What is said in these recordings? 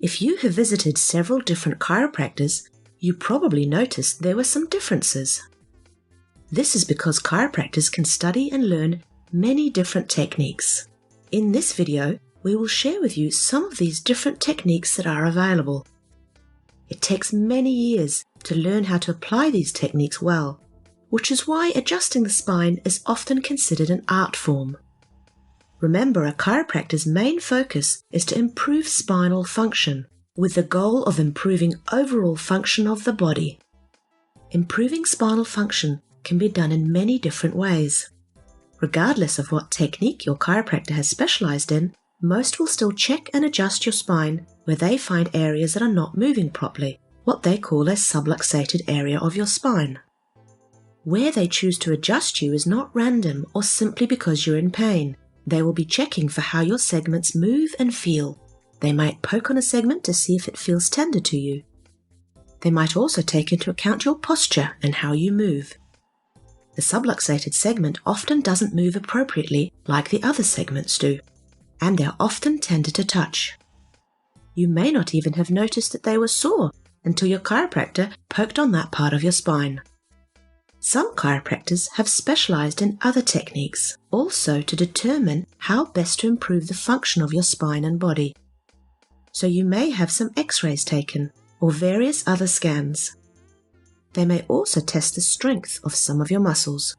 If you have visited several different chiropractors, you probably noticed there were some differences. This is because chiropractors can study and learn many different techniques. In this video, we will share with you some of these different techniques that are available. It takes many years to learn how to apply these techniques well, which is why adjusting the spine is often considered an art form. Remember, a chiropractor's main focus is to improve spinal function, with the goal of improving overall function of the body. Improving spinal function can be done in many different ways. Regardless of what technique your chiropractor has specialized in, most will still check and adjust your spine where they find areas that are not moving properly, what they call a subluxated area of your spine. Where they choose to adjust you is not random or simply because you're in pain. They will be checking for how your segments move and feel. They might poke on a segment to see if it feels tender to you. They might also take into account your posture and how you move. The subluxated segment often doesn't move appropriately like the other segments do, and they're often tender to touch. You may not even have noticed that they were sore until your chiropractor poked on that part of your spine. Some chiropractors have specialized in other techniques also to determine how best to improve the function of your spine and body. So you may have some x-rays taken or various other scans. They may also test the strength of some of your muscles.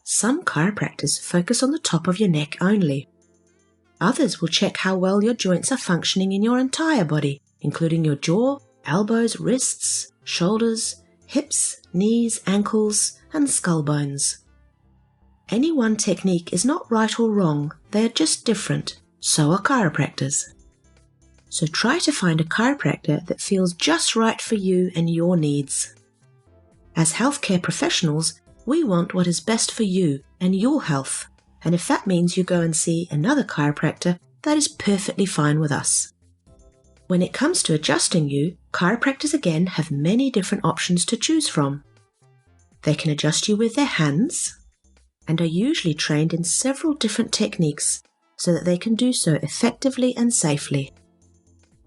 Some chiropractors focus on the top of your neck only. Others will check how well your joints are functioning in your entire body, including your jaw, elbows, wrists, shoulders, hips, knees, ankles, and skull bones. Any one technique is not right or wrong, they are just different. So are chiropractors. So try to find a chiropractor that feels just right for you and your needs. As healthcare professionals, we want what is best for you and your health, and if that means you go and see another chiropractor, that is perfectly fine with us. When it comes to adjusting you, chiropractors again have many different options to choose from. They can adjust you with their hands, and are usually trained in several different techniques so that they can do so effectively and safely.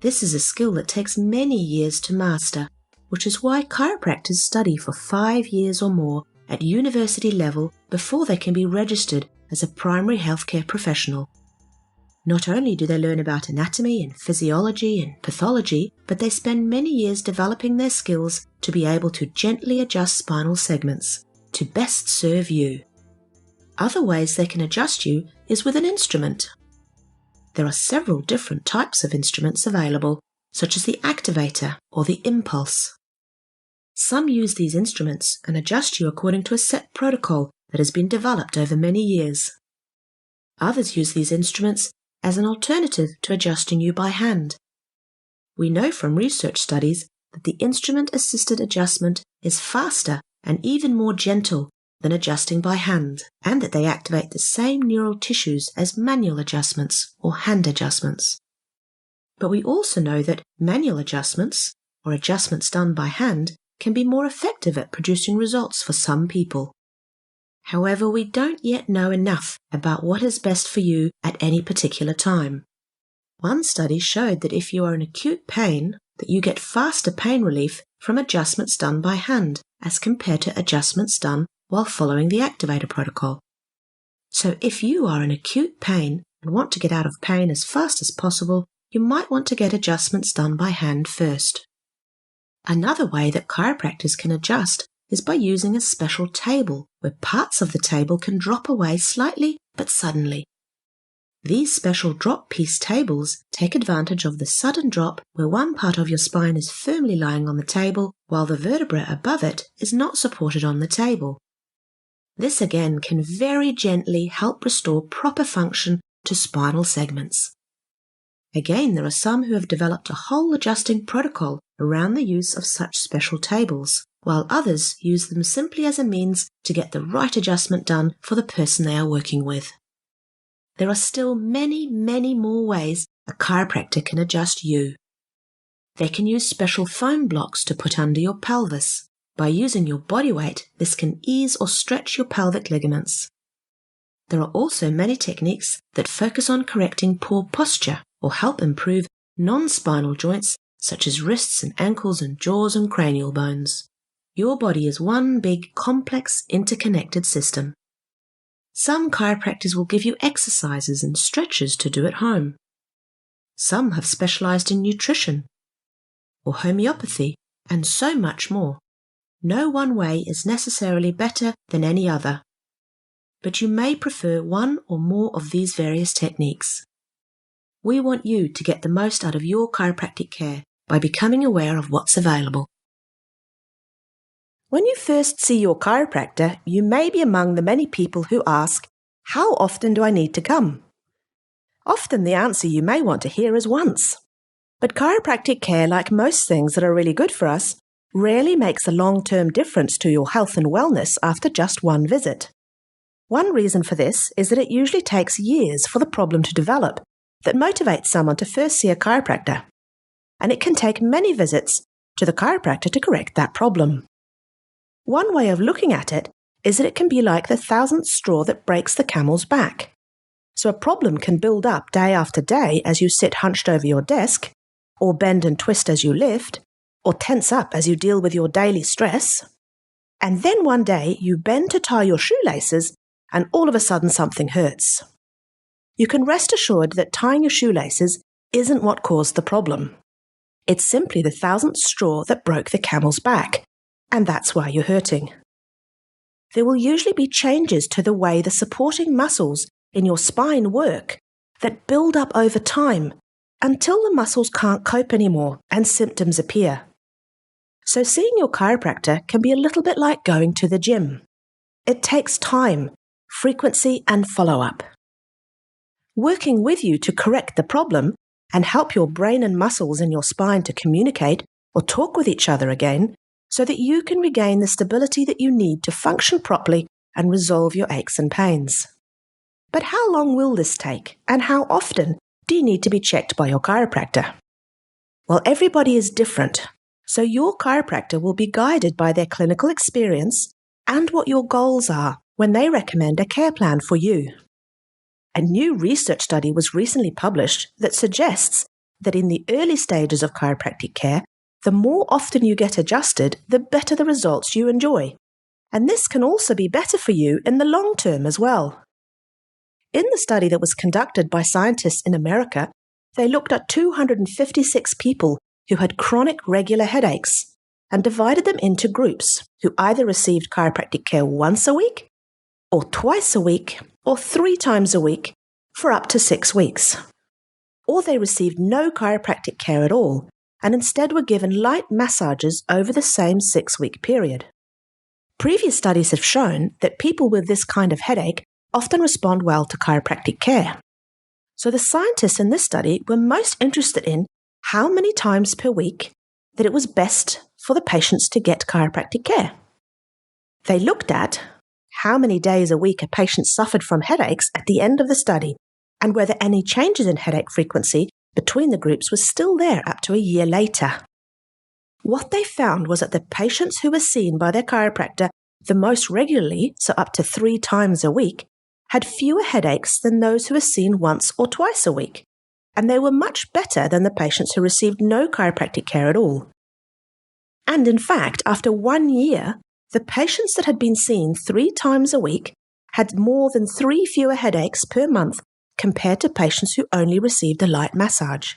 This is a skill that takes many years to master, which is why chiropractors study for 5 years or more at university level before they can be registered as a primary healthcare professional. Not only do they learn about anatomy and physiology and pathology, but they spend many years developing their skills to be able to gently adjust spinal segments to best serve you. Other ways they can adjust you is with an instrument. There are several different types of instruments available, such as the activator or the impulse. Some use these instruments and adjust you according to a set protocol that has been developed over many years. Others use these instruments as an alternative to adjusting you by hand. We know from research studies that the instrument-assisted adjustment is faster and even more gentle than adjusting by hand, and that they activate the same neural tissues as manual adjustments or hand adjustments. But we also know that manual adjustments, or adjustments done by hand, can be more effective at producing results for some people. However, we don't yet know enough about what is best for you at any particular time. One study showed that if you are in acute pain, that you get faster pain relief from adjustments done by hand as compared to adjustments done while following the activator protocol. So if you are in acute pain and want to get out of pain as fast as possible, you might want to get adjustments done by hand first. Another way that chiropractors can adjust is by using a special table where parts of the table can drop away slightly but suddenly. These special drop piece tables take advantage of the sudden drop where one part of your spine is firmly lying on the table while the vertebra above it is not supported on the table. This again can very gently help restore proper function to spinal segments. Again, there are some who have developed a whole adjusting protocol around the use of such special tables, while others use them simply as a means to get the right adjustment done for the person they are working with. There are still many, many more ways a chiropractor can adjust you. They can use special foam blocks to put under your pelvis. By using your body weight, this can ease or stretch your pelvic ligaments. There are also many techniques that focus on correcting poor posture or help improve Non-spinal joints, such as wrists and ankles and jaws and cranial bones. Your body is one big, complex, interconnected system. Some chiropractors will give you exercises and stretches to do at home. Some have specialized in nutrition or homeopathy and so much more. No one way is necessarily better than any other, but you may prefer one or more of these various techniques. We want you to get the most out of your chiropractic care by becoming aware of what's available. When you first see your chiropractor, you may be among the many people who ask, "How often do I need to come?" Often the answer you may want to hear is once. But chiropractic care, like most things that are really good for us, rarely makes a long-term difference to your health and wellness after just one visit. One reason for this is that it usually takes years for the problem to develop that motivates someone to first see a chiropractor, and it can take many visits to the chiropractor to correct that problem. One way of looking at it is that it can be like the thousandth straw that breaks the camel's back. So a problem can build up day after day as you sit hunched over your desk, or bend and twist as you lift, or tense up as you deal with your daily stress. And then one day you bend to tie your shoelaces, and all of a sudden something hurts. You can rest assured that tying your shoelaces isn't what caused the problem. It's simply the thousandth straw that broke the camel's back, and that's why you're hurting. There will usually be changes to the way the supporting muscles in your spine work that build up over time until the muscles can't cope anymore and symptoms appear. So seeing your chiropractor can be a little bit like going to the gym. It takes time, frequency, and follow-up. Working with you to correct the problem and help your brain and muscles in your spine to communicate or talk with each other again so that you can regain the stability that you need to function properly and resolve your aches and pains. But how long will this take, and how often do you need to be checked by your chiropractor? Well, everybody is different, so your chiropractor will be guided by their clinical experience and what your goals are when they recommend a care plan for you. A new research study was recently published that suggests that in the early stages of chiropractic care, the more often you get adjusted, the better the results you enjoy. And this can also be better for you in the long term as well. In the study that was conducted by scientists in America, they looked at 256 people who had chronic regular headaches and divided them into groups who either received chiropractic care once a week, or twice a week, or 3 times a week for up to 6 weeks. Or they received no chiropractic care at all and instead were given light massages over the same 6-week period. Previous studies have shown that people with this kind of headache often respond well to chiropractic care. So the scientists in this study were most interested in how many times per week that it was best for the patients to get chiropractic care. They looked at how many days a week a patient suffered from headaches at the end of the study and whether any changes in headache frequency between the groups was still there up to a year later. What they found was that the patients who were seen by their chiropractor the most regularly, so up to 3 times a week, had fewer headaches than those who were seen once or twice a week, and they were much better than the patients who received no chiropractic care at all. And in fact, after 1 year, the patients that had been seen 3 times a week had more than 3 fewer headaches per month compared to patients who only received a light massage.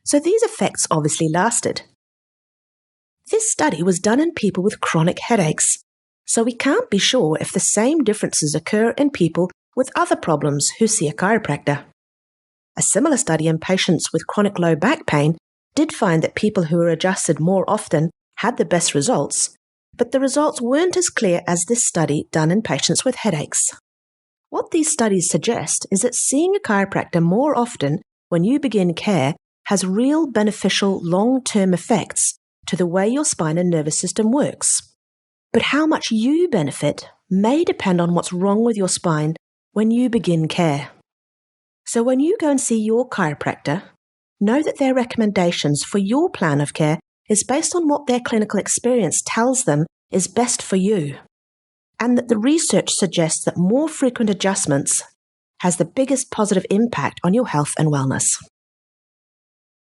So these effects obviously lasted. This study was done in people with chronic headaches, so we can't be sure if the same differences occur in people with other problems who see a chiropractor. A similar study in patients with chronic low back pain did find that people who were adjusted more often had the best results, but the results weren't as clear as this study done in patients with headaches. What these studies suggest is that seeing a chiropractor more often when you begin care has real beneficial long-term effects to the way your spine and nervous system works. But how much you benefit may depend on what's wrong with your spine when you begin care. So when you go and see your chiropractor, know that their recommendations for your plan of care is based on what their clinical experience tells them is best for you, and that the research suggests that more frequent adjustments has the biggest positive impact on your health and wellness.